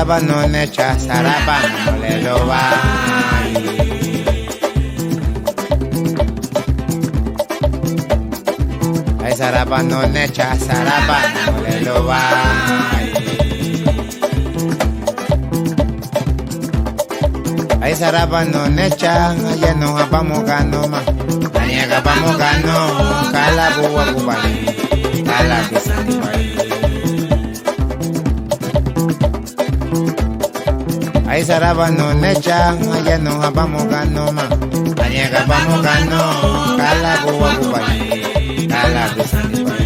saraba no necha saraba no le lo va. Ay saraba no necha saraba no le lo va. Ay saraba no necha ya no vamos gano ma. Anyega vamos gano kala buwa kubali kala bisani bai. Ay saraba no necha ya no vamos gano ma. Anyega vamos gano kala buwa kubali kala bisani bai.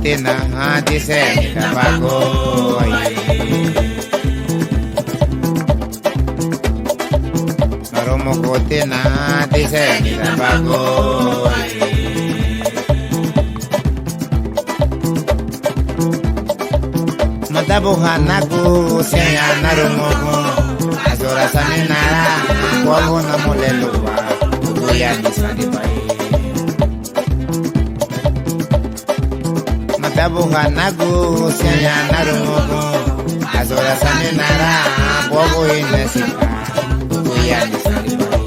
Tina dice mi tabaco Maromo cotina dice mi tabaco Matabu hanaku siya narumogo Azora saminara Wago na moleluwa Kuya nisani bai Matabu hanaku siya narumogo Azora saminara Wago inesika Kuya nisani bai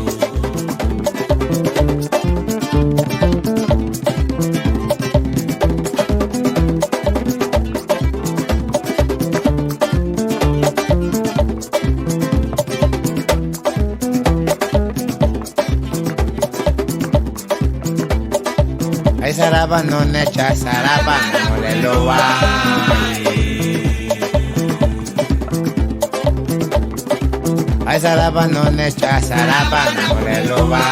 Ay saraba no necha saraba no le lo va. Ay saraba no necha saraba no le lo va.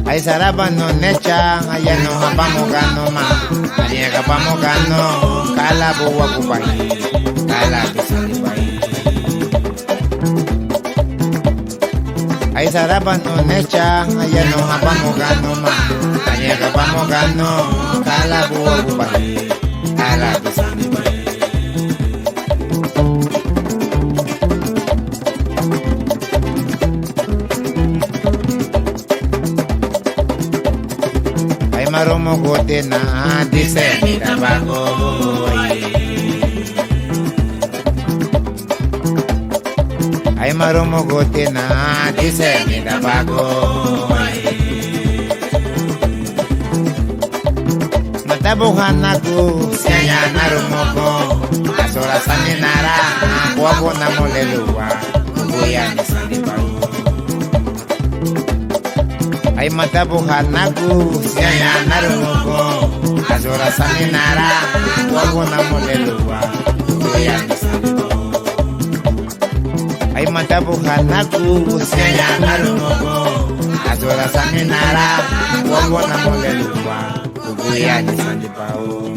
Ay saraba no necha allá no vamos gano ma. Anyega vamos gano kala buwa kubai kala bisani bai. Ay saraba no necha, allá no vamos gano ma. Anyega vamos gano, kala buwa kubali, kala bisani bai. Ay maromo gotina, dice mi tabaco. Ay maromo gotina dice mi tabaco Matabu hanaku siya narumoko Azora saminara Wago na moleluwa Kuya nisani bai Ay matabu hanaku siya narumoko Azora saminara Wago na moleluwa Kuya nisani bai Ay matabu hanaku siya narumogo Azora saminara Wago na moleluwa Kuguya nisandi pao